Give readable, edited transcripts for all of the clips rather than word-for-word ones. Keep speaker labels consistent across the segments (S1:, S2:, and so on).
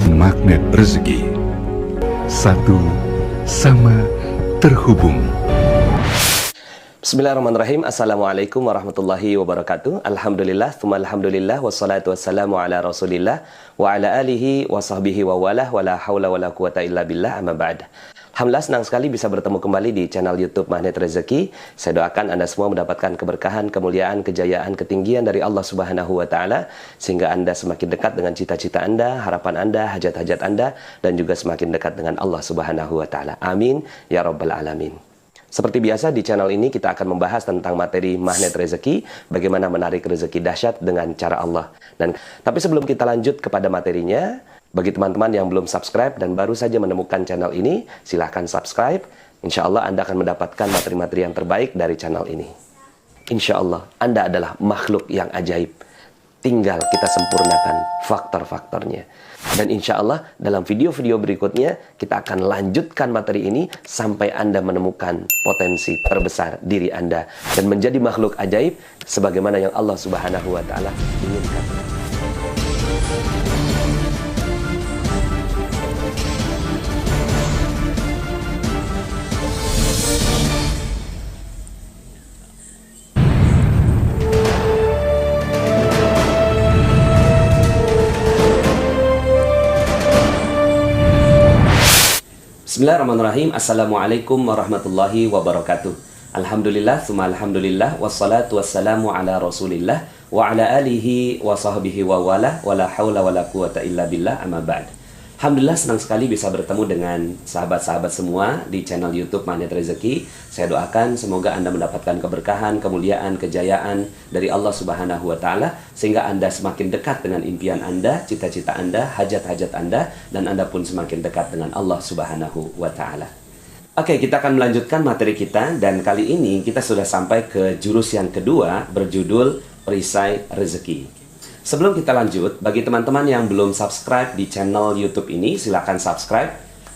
S1: Magnet rezeki, satu sama terhubung.
S2: Bismillahirrahmanirrahim. Assalamualaikum warahmatullahi wabarakatuh. Alhamdulillah, tsumma alhamdulillah, wassalatu wassalamu ala rasulillah wa ala alihi wa sahbihi wa walah, wa la hawla wa la quwata illa billah, amma ba'd. Alhamdulillah, senang sekali bisa bertemu kembali di channel YouTube Magnet Rezeki. Saya doakan Anda semua mendapatkan keberkahan, kemuliaan, kejayaan, ketinggian dari Allah Subhanahu wa Ta'ala, sehingga Anda semakin dekat dengan cita-cita Anda, harapan Anda, hajat-hajat Anda, dan juga semakin dekat dengan Allah Subhanahu wa Ta'ala. Amin ya Rabbal Alamin. Seperti biasa di channel ini kita akan membahas tentang materi magnet rezeki, bagaimana menarik rezeki dahsyat dengan cara Allah. Tapi sebelum kita lanjut kepada materinya, bagi teman-teman yang belum subscribe dan baru saja menemukan channel ini, silahkan subscribe. Insya Allah Anda akan mendapatkan materi-materi yang terbaik dari channel ini. Insya Allah Anda adalah makhluk yang ajaib. Tinggal kita sempurnakan faktor-faktornya. Dan insya Allah dalam video-video berikutnya kita akan lanjutkan materi ini sampai Anda menemukan potensi terbesar diri Anda dan menjadi makhluk ajaib sebagaimana yang Allah Subhanahu wa Ta'ala inginkan. Bismillahirrahmanirrahim. Assalamualaikum warahmatullahi wabarakatuh. Alhamdulillah, tsumma alhamdulillah, wassalatu wassalamu ala rasulillah wa ala alihi wa sahbihi wa wala, wa la hawla wa la quwata illa billah, amma ba'd. Alhamdulillah, senang sekali bisa bertemu dengan sahabat-sahabat semua di channel YouTube Magnet Rezeki. Saya doakan semoga Anda mendapatkan keberkahan, kemuliaan, kejayaan dari Allah Subhanahu wa Ta'ala, sehingga Anda semakin dekat dengan impian Anda, cita-cita Anda, hajat-hajat Anda, dan Anda pun semakin dekat dengan Allah Subhanahu wa Ta'ala. Oke, kita akan melanjutkan materi kita, dan kali ini kita sudah sampai ke jurus yang kedua berjudul Perisai Rezeki. Sebelum kita lanjut, bagi teman-teman yang belum subscribe di channel YouTube ini, silakan subscribe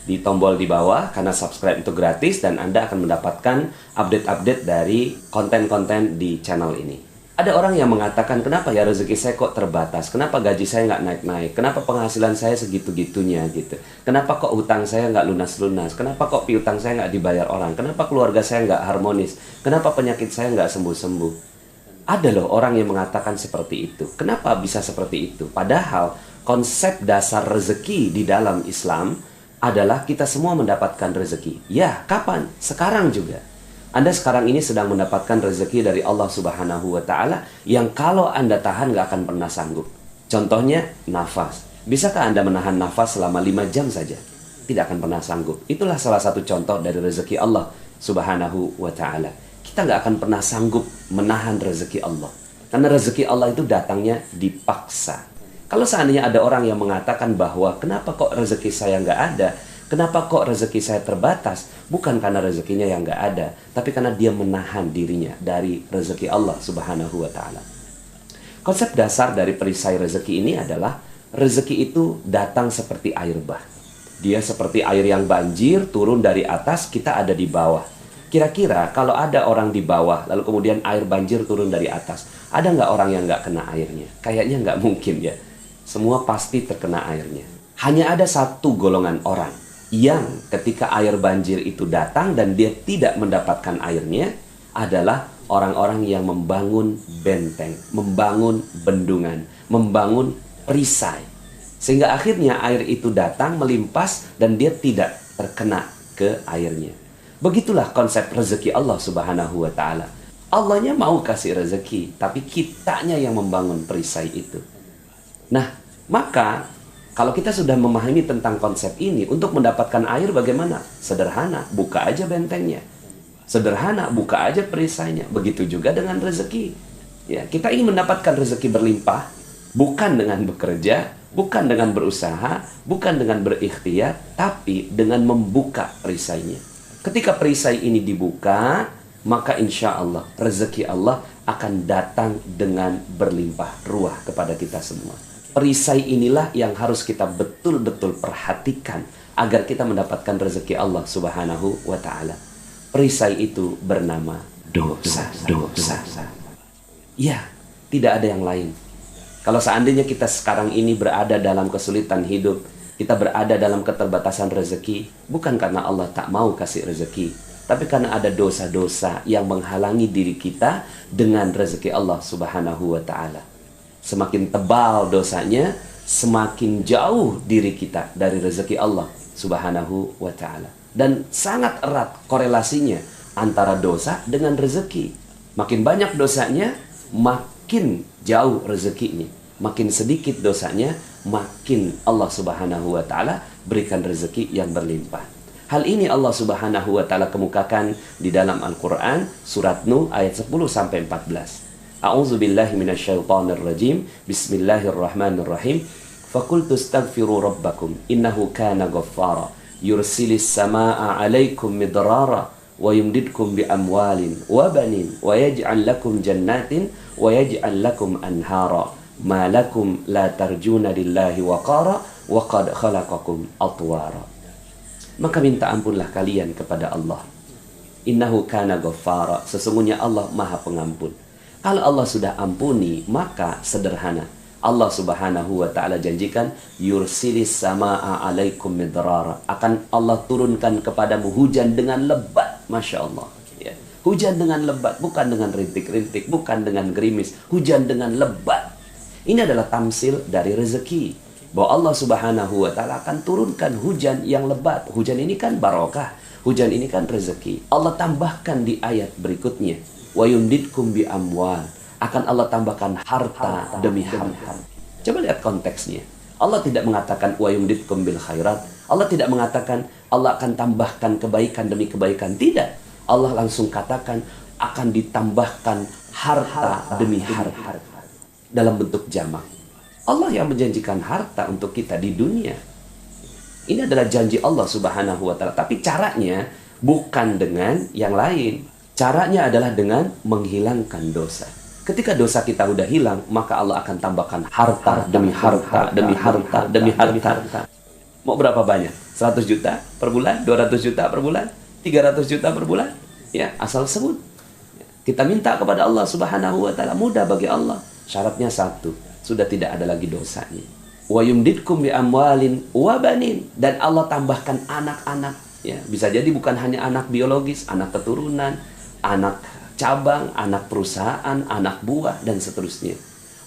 S2: di tombol di bawah, karena subscribe itu gratis dan Anda akan mendapatkan update-update dari konten-konten di channel ini. Ada orang yang mengatakan, kenapa ya rezeki saya kok terbatas? Kenapa gaji saya nggak naik-naik? Kenapa penghasilan saya segitu-gitunya gitu? Kenapa kok hutang saya nggak lunas-lunas? Kenapa kok piutang saya nggak dibayar orang? Kenapa keluarga saya nggak harmonis? Kenapa penyakit saya nggak sembuh-sembuh? Ada loh orang yang mengatakan seperti itu. Kenapa bisa seperti itu? Padahal konsep dasar rezeki di dalam Islam adalah kita semua mendapatkan rezeki. Ya, kapan? Sekarang juga. Anda sekarang ini sedang mendapatkan rezeki dari Allah Subhanahu wa Ta'ala yang kalau Anda tahan nggak akan pernah sanggup. Contohnya, nafas. Bisakah Anda menahan nafas selama 5 jam saja? Tidak akan pernah sanggup. Itulah salah satu contoh dari rezeki Allah Subhanahu wa Ta'ala. Kita nggak akan pernah sanggup menahan rezeki Allah. Karena rezeki Allah itu datangnya dipaksa. Kalau seandainya ada orang yang mengatakan bahwa kenapa kok rezeki saya nggak ada? Kenapa kok rezeki saya terbatas? Bukan karena rezekinya yang nggak ada, tapi karena dia menahan dirinya dari rezeki Allah Subhanahu wa Ta'ala. Konsep dasar dari perisai rezeki ini adalah rezeki itu datang seperti air bah. Dia seperti air yang banjir turun dari atas, kita ada di bawah. Kira-kira kalau ada orang di bawah, lalu kemudian air banjir turun dari atas, ada nggak orang yang nggak kena airnya? Kayaknya nggak mungkin ya. Semua pasti terkena airnya. Hanya ada satu golongan orang yang ketika air banjir itu datang dan dia tidak mendapatkan airnya, adalah orang-orang yang membangun benteng, membangun bendungan, membangun perisai. Sehingga akhirnya air itu datang melimpas dan dia tidak terkena ke airnya. Begitulah konsep rezeki Allah Subhanahu wa Ta'ala. Allahnya mau kasih rezeki, tapi kitanya yang membangun perisai itu. Nah, maka kalau kita sudah memahami tentang konsep ini, untuk mendapatkan air bagaimana? Sederhana, buka aja bentengnya. Sederhana, buka aja perisainya. Begitu juga dengan rezeki. Ya, kita ingin mendapatkan rezeki berlimpah, bukan dengan bekerja, bukan dengan berusaha, bukan dengan berikhtiar, tapi dengan membuka perisainya. Ketika perisai ini dibuka, maka insya Allah rezeki Allah akan datang dengan berlimpah ruah kepada kita semua. Perisai inilah yang harus kita betul-betul perhatikan agar kita mendapatkan rezeki Allah Subhanahu wa Ta'ala. Perisai itu bernama dosa. Ya, tidak ada yang lain. Kalau seandainya kita sekarang ini berada dalam kesulitan hidup, kita berada dalam keterbatasan rezeki, bukan karena Allah tak mau kasih rezeki, tapi karena ada dosa-dosa yang menghalangi diri kita dengan rezeki Allah Subhanahu wa Ta'ala. Semakin tebal dosanya, semakin jauh diri kita dari rezeki Allah Subhanahu wa Ta'ala. Dan sangat erat korelasinya antara dosa dengan rezeki. Makin banyak dosanya, makin jauh rezekinya. Makin sedikit dosanya, makin Allah Subhanahu wa Ta'ala berikan rezeki yang berlimpah. Hal ini Allah Subhanahu wa Ta'ala kemukakan di dalam Al-Quran, surat Nuh ayat 10-14. A'udzu billahi minasyaitonir rajim. Bismillahirrahmanirrahim. Faqultu astaghfiru rabbakum innahu kana ghaffara yursilis samaa'a 'alaikum midrara wa yumdidkum bi amwalin wa banin wa yaj'al lakum jannatin wa yaj'al lakum anhara ma lakum la tarjuna lillahi waqara wa qad khalaqakum atwara. Maka minta ampunlah kalian kepada Allah. Innahu kana ghaffara, sesungguhnya Allah Maha Pengampun. Kalau Allah sudah ampuni, maka sederhana. Allah Subhanahu wa Ta'ala janjikan yursilis samaa'a 'alaikum midrara, akan Allah turunkan kepadamu hujan dengan lebat. Masya Allah ya. Hujan dengan lebat, bukan dengan rintik-rintik, bukan dengan gerimis, hujan dengan lebat. Ini adalah tamsil dari rezeki, bahwa Allah Subhanahu wa Ta'ala akan turunkan hujan yang lebat. Hujan ini kan barokah, hujan ini kan rezeki. Allah tambahkan di ayat berikutnya, wa yumdidkum bi amwal, akan Allah tambahkan harta demi harta. Coba lihat konteksnya. Allah tidak mengatakan wa yumdidkum bil khairat. Allah tidak mengatakan Allah akan tambahkan kebaikan demi kebaikan. Tidak. Allah langsung katakan akan ditambahkan harta demi harta dalam bentuk jamak. Allah yang menjanjikan harta untuk kita di dunia. Ini adalah janji Allah Subhanahu wa Ta'ala. Tapi caranya bukan dengan yang lain. Caranya adalah dengan menghilangkan dosa. Ketika dosa kita udah hilang, maka Allah akan tambahkan harta demi harta demi harta demi harta. Mau berapa banyak? 100 juta per bulan? 200 juta per bulan? 300 juta per bulan? Ya, asal sebut. Kita minta kepada Allah Subhanahu wa Ta'ala, mudah bagi Allah. Syaratnya satu, sudah tidak ada lagi dosanya. Wa yumdidkum bi amwalin wa banin, dan Allah tambahkan anak-anak. Ya, bisa jadi bukan hanya anak biologis, anak keturunan, anak cabang, anak perusahaan, anak buah, dan seterusnya.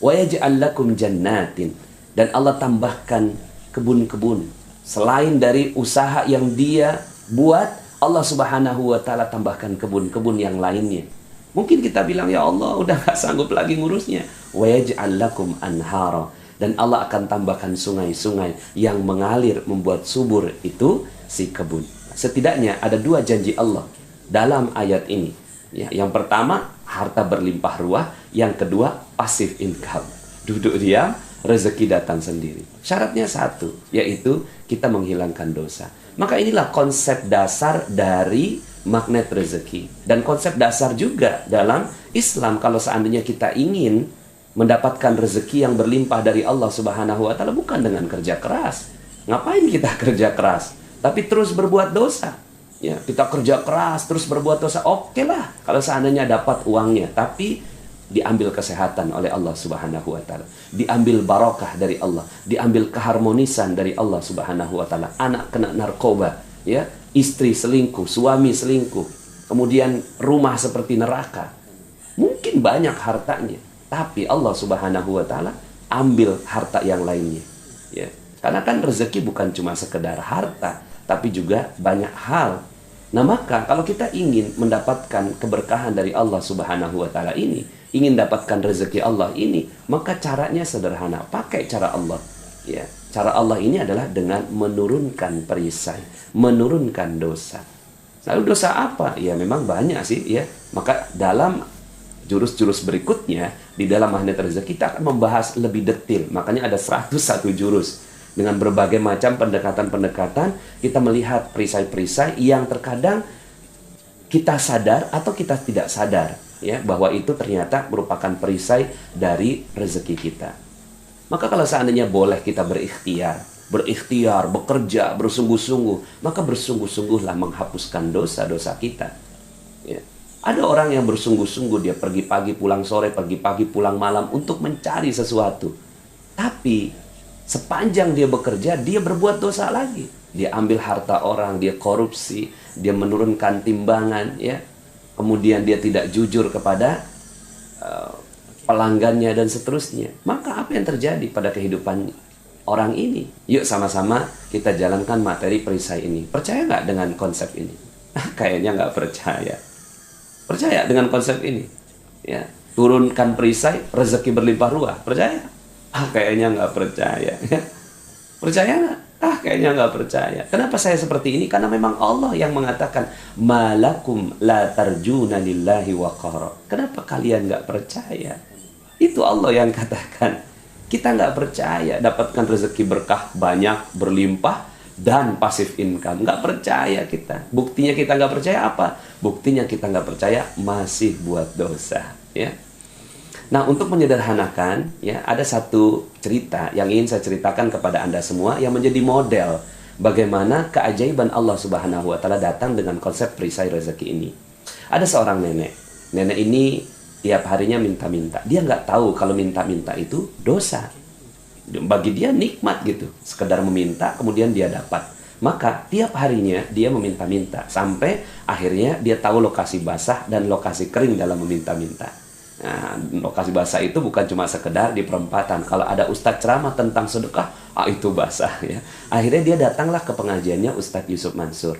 S2: Wa yaj'al lakum jannatin, dan Allah tambahkan kebun-kebun. Selain dari usaha yang dia buat, Allah Subhanahu wa Ta'ala tambahkan kebun-kebun yang lainnya. Mungkin kita bilang, ya Allah udah gak sanggup lagi ngurusnya. Wa yaj'al lakum anhara, dan Allah akan tambahkan sungai-sungai yang mengalir membuat subur itu si kebun. Setidaknya ada dua janji Allah dalam ayat ini. Ya, yang pertama, harta berlimpah ruah. Yang kedua, passive income. Duduk diam, rezeki datang sendiri. Syaratnya satu, yaitu kita menghilangkan dosa. Maka inilah konsep dasar dari magnet rezeki. Dan konsep dasar juga dalam Islam. Kalau seandainya kita ingin mendapatkan rezeki yang berlimpah dari Allah Subhanahu wa Ta'ala, bukan dengan kerja keras. Ngapain kita kerja keras? Tapi terus berbuat dosa. Ya, kita kerja keras terus berbuat dosa, oke lah kalau seandainya dapat uangnya, tapi diambil kesehatan oleh Allah Subhanahu wa Ta'ala, diambil barokah dari Allah, diambil keharmonisan dari Allah Subhanahu wa Ta'ala. Anak kena narkoba, ya, istri selingkuh, suami selingkuh, kemudian rumah seperti neraka. Mungkin banyak hartanya, tapi Allah Subhanahu wa Ta'ala ambil harta yang lainnya. Ya, karena kan rezeki bukan cuma sekedar harta, tapi juga banyak hal. Nah, maka kalau kita ingin mendapatkan keberkahan dari Allah Subhanahu wa Ta'ala ini, ingin dapatkan rezeki Allah ini, maka caranya sederhana, pakai cara Allah. Ya, cara Allah ini adalah dengan menurunkan perisai, menurunkan dosa. Lalu dosa apa? Ya memang banyak sih, ya. Maka dalam jurus-jurus berikutnya di dalam magnet rezeki kita akan membahas lebih detail. Makanya ada 101 jurus. Dengan berbagai macam pendekatan-pendekatan, kita melihat perisai-perisai yang terkadang kita sadar atau kita tidak sadar, ya, bahwa itu ternyata merupakan perisai dari rezeki kita. Maka kalau seandainya boleh kita berikhtiar, bekerja, bersungguh-sungguh, maka bersungguh-sungguhlah menghapuskan dosa-dosa kita. Ya. Ada orang yang bersungguh-sungguh, dia pergi pagi pulang sore, pergi pagi pulang malam untuk mencari sesuatu. Tapi sepanjang dia bekerja, dia berbuat dosa lagi. Dia ambil harta orang, dia korupsi, dia menurunkan timbangan, ya. Kemudian dia tidak jujur kepada pelanggannya dan seterusnya. Maka apa yang terjadi pada kehidupan orang ini? Yuk sama-sama kita jalankan materi perisai ini. Percaya nggak dengan konsep ini? Kayaknya nggak percaya. Percaya dengan konsep ini? Ya, turunkan perisai, rezeki berlimpah ruah. Percaya? Kayaknya nggak percaya. Percaya nggak? Kayaknya nggak percaya. Kenapa saya seperti ini? Karena memang Allah yang mengatakan, malakum la tarjuna lillahi waqara. Kenapa kalian nggak percaya? Itu Allah yang katakan. Kita nggak percaya dapatkan rezeki berkah banyak, berlimpah, dan pasif income. Nggak percaya kita. Buktinya kita nggak percaya apa? Buktinya kita nggak percaya masih buat dosa. Ya. Nah, untuk menyederhanakan, ya, ada satu cerita yang ingin saya ceritakan kepada Anda semua yang menjadi model bagaimana keajaiban Allah Subhanahu wa Ta'ala datang dengan konsep perisai rezeki ini. Ada seorang nenek. Nenek ini tiap harinya minta-minta. Dia nggak tahu kalau minta-minta itu dosa. Bagi dia nikmat gitu, sekedar meminta kemudian dia dapat. Maka tiap harinya dia meminta-minta sampai akhirnya dia tahu lokasi basah dan lokasi kering dalam meminta-minta. Nah, lokasi basah itu bukan cuma sekedar di perempatan. Kalau ada ustadz ceramah tentang sedekah, itu basah ya. Akhirnya dia datanglah ke pengajiannya Ustadz Yusuf Mansur.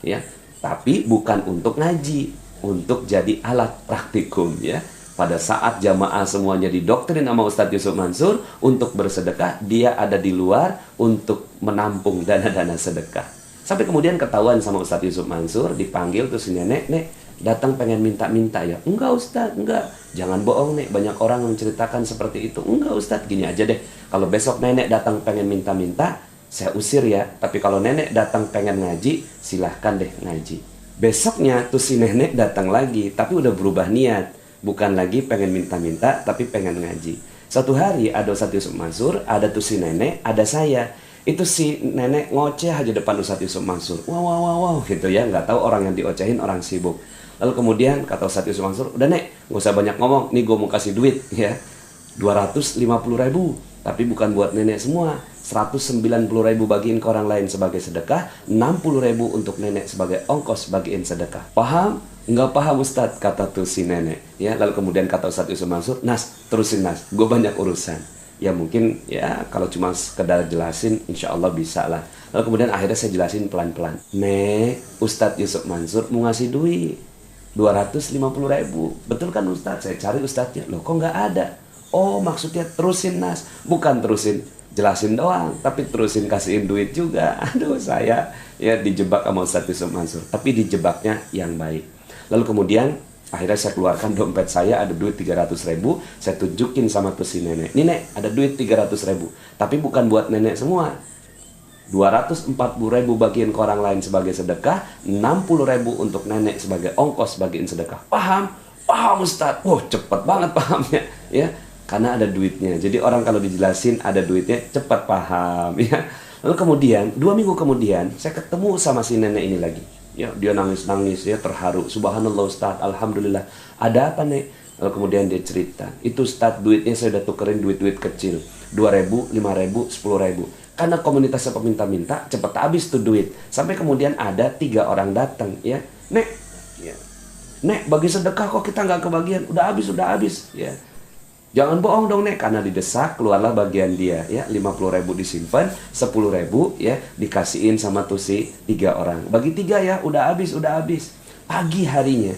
S2: Ya, tapi bukan untuk ngaji, untuk jadi alat praktikum ya. Pada saat jamaah semuanya didoktrin sama Ustadz Yusuf Mansur untuk bersedekah, dia ada di luar untuk menampung dana-dana sedekah. Sampai kemudian ketahuan sama Ustadz Yusuf Mansur, dipanggil tuh si nenek, "Nek, datang pengen minta-minta ya?" "Enggak Ustadz, enggak." "Jangan bohong Nek, banyak orang menceritakan seperti itu." "Enggak Ustadz, gini aja deh. Kalau besok nenek datang pengen minta-minta, saya usir ya. Tapi kalau nenek datang pengen ngaji, silahkan deh ngaji." Besoknya tuh si nenek datang lagi, tapi udah berubah niat. Bukan lagi pengen minta-minta, tapi pengen ngaji. Satu hari ada Ustadz Yusuf Mansur, ada tuh si nenek, ada saya. Itu si nenek ngoceh aja depan Ustadz Yusuf Mansur. Wow, gitu ya. Nggak tahu orang yang diocehin orang sibuk. Lalu kemudian kata Ustadz Yusuf Mansur, "Udah Nek, nggak usah banyak ngomong. Nih gue mau kasih duit ya. 250.000. Tapi bukan buat nenek semua. 190.000 bagiin ke orang lain sebagai sedekah. 60.000 untuk nenek sebagai ongkos bagiin sedekah." "Paham?" "Nggak paham Ustadz," kata tuh si nenek. Ya, lalu kemudian kata Ustadz Yusuf Mansur, "Nas, terusin Nas, gue banyak urusan." Ya mungkin ya kalau cuma sekedar jelasin, insya Allah bisa lah. Lalu kemudian akhirnya saya jelasin pelan-pelan. "Nek, Ustadz Yusuf Mansur mau ngasih duit 250.000. Betul kan Ustadz?" Saya cari Ustadznya. "Loh kok nggak ada?" "Oh maksudnya terusin Nas." "Bukan terusin jelasin doang, tapi terusin kasihin duit juga." Aduh, saya ya dijebak sama Ustadz Yusuf Mansur. Tapi dijebaknya yang baik. Lalu kemudian akhirnya saya keluarkan dompet saya, ada duit 300.000. Saya tunjukin sama tuh si nenek. "Nih Nek, ada duit 300.000. Tapi bukan buat nenek semua. 240.000 bagiin ke orang lain sebagai sedekah, 60.000 untuk nenek sebagai ongkos bagiin sedekah." "Paham?" "Paham Ustadz." "Wah, cepet banget pahamnya." Ya, karena ada duitnya. Jadi orang kalau dijelasin ada duitnya, cepat paham ya. Lalu kemudian 2 minggu kemudian saya ketemu sama si nenek ini lagi. Ya, dia nangis-nangis ya, terharu. "Subhanallah Ustadz, alhamdulillah." "Ada apa Nek?" Lalu kemudian dia cerita, "Itu Ustadz, duitnya saya udah tukerin duit-duit kecil, 2.000, 5.000, 10.000. Karena komunitasnya peminta-minta, cepet habis tuh duit. Sampai kemudian ada 3 orang datang ya, "Nek, ya, Nek, bagi sedekah kok kita nggak kebagian? Udah habis ya." "Jangan bohong dong Nek." Karena didesak, keluarlah bagian dia ya, 50.000 disimpan, 10.000 ya dikasihin sama tuh si 3 orang. "Bagi 3 ya, udah habis." Pagi harinya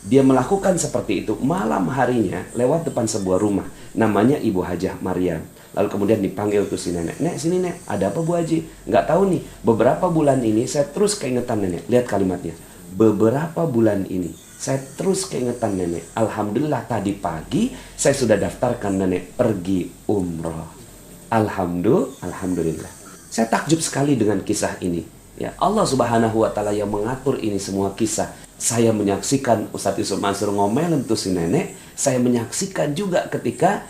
S2: dia melakukan seperti itu. Malam harinya lewat depan sebuah rumah, namanya Ibu Hajah Maryam. Lalu kemudian dipanggil tuh si nenek. "Nek, sini Nek, ada apa Bu Haji?" "Nggak tahu nih, beberapa bulan ini saya terus keingetan nenek." Lihat kalimatnya, beberapa bulan ini saya terus keingetan nenek. Alhamdulillah tadi pagi saya sudah daftarkan nenek pergi umroh. Alhamdulillah. Saya takjub sekali dengan kisah ini. Ya, Allah Subhanahu wa Ta'ala yang mengatur ini semua kisah. Saya menyaksikan Ustadz Yusuf Mansur ngomelin tuh si nenek. Saya menyaksikan juga ketika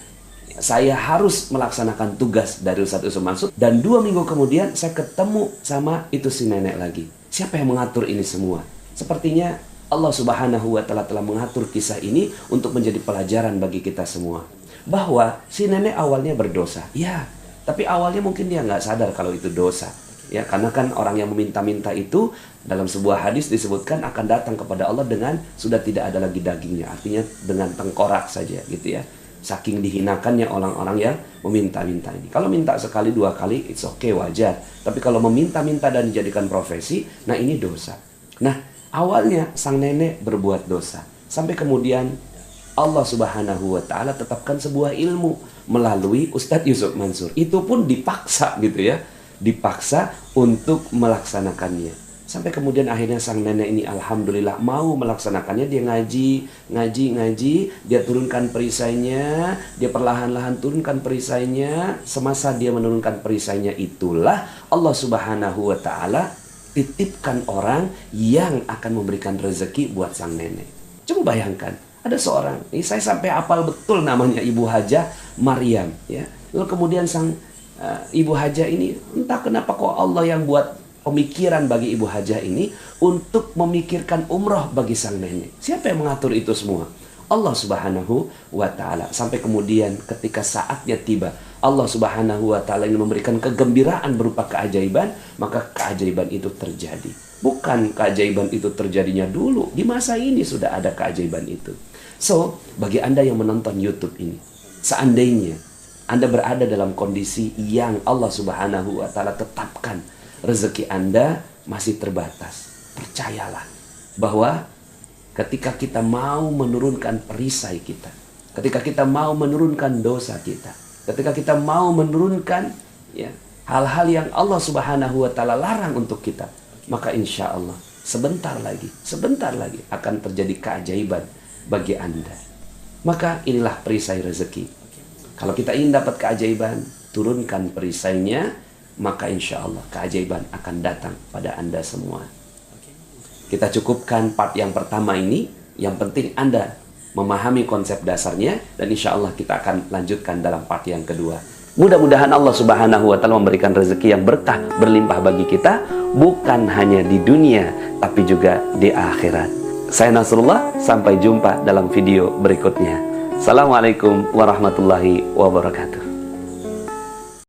S2: saya harus melaksanakan tugas dari Ustadz Yusuf Mansur. Dan 2 minggu kemudian saya ketemu sama itu si nenek lagi. Siapa yang mengatur ini semua? Sepertinya Allah Subhanahu wa Ta'ala telah mengatur kisah ini untuk menjadi pelajaran bagi kita semua. Bahwa si nenek awalnya berdosa. Ya, tapi awalnya mungkin dia nggak sadar kalau itu dosa. Ya, karena kan orang yang meminta-minta itu dalam sebuah hadis disebutkan akan datang kepada Allah dengan sudah tidak ada lagi dagingnya. Artinya dengan tengkorak saja gitu ya. Saking dihinakannya orang-orang yang meminta-minta ini. Kalau minta sekali dua kali, it's okay, wajar. Tapi kalau meminta-minta dan dijadikan profesi, nah ini dosa. Nah, awalnya sang nenek berbuat dosa. Sampai kemudian Allah Subhanahu wa Ta'ala tetapkan sebuah ilmu melalui Ustadz Yusuf Mansur. Itu pun dipaksa gitu ya. Dipaksa untuk melaksanakannya. Sampai kemudian akhirnya sang nenek ini alhamdulillah mau melaksanakannya. Dia ngaji, dia turunkan perisainya, dia perlahan-lahan turunkan perisainya. Semasa dia menurunkan perisainya itulah Allah Subhanahu wa Ta'ala titipkan orang yang akan memberikan rezeki buat sang nenek. Coba bayangkan, ada seorang, ini saya sampai hafal betul namanya Ibu Hajah Maryam ya. Lalu kemudian sang Ibu Hajah ini entah kenapa kok Allah yang buat pemikiran bagi Ibu Hajah ini untuk memikirkan umroh bagi sang nenek. Siapa yang mengatur itu semua? Allah Subhanahu wa Ta'ala. Sampai kemudian ketika saatnya tiba, Allah Subhanahu wa Ta'ala ingin memberikan kegembiraan berupa keajaiban, maka keajaiban itu terjadi. Bukan keajaiban itu terjadinya dulu, di masa ini sudah ada keajaiban itu. So, bagi Anda yang menonton YouTube ini, seandainya Anda berada dalam kondisi yang Allah Subhanahu wa Ta'ala tetapkan rezeki Anda masih terbatas, percayalah bahwa ketika kita mau menurunkan perisai kita, ketika kita mau menurunkan dosa kita, ketika kita mau menurunkan ya, hal-hal yang Allah Subhanahu wa Ta'ala larang untuk kita, maka insya Allah sebentar lagi akan terjadi keajaiban bagi Anda. Maka inilah perisai rezeki. Kalau kita ingin dapat keajaiban, turunkan perisainya, maka insya Allah keajaiban akan datang pada Anda semua. Kita cukupkan part yang pertama ini. Yang penting Anda memahami konsep dasarnya, dan insya Allah kita akan lanjutkan dalam part yang kedua. Mudah-mudahan Allah Subhanahu wa Ta'ala memberikan rezeki yang berkah berlimpah bagi kita, bukan hanya di dunia tapi juga di akhirat. Saya Nasrullah, sampai jumpa dalam video berikutnya. Assalamualaikum warahmatullahi wabarakatuh.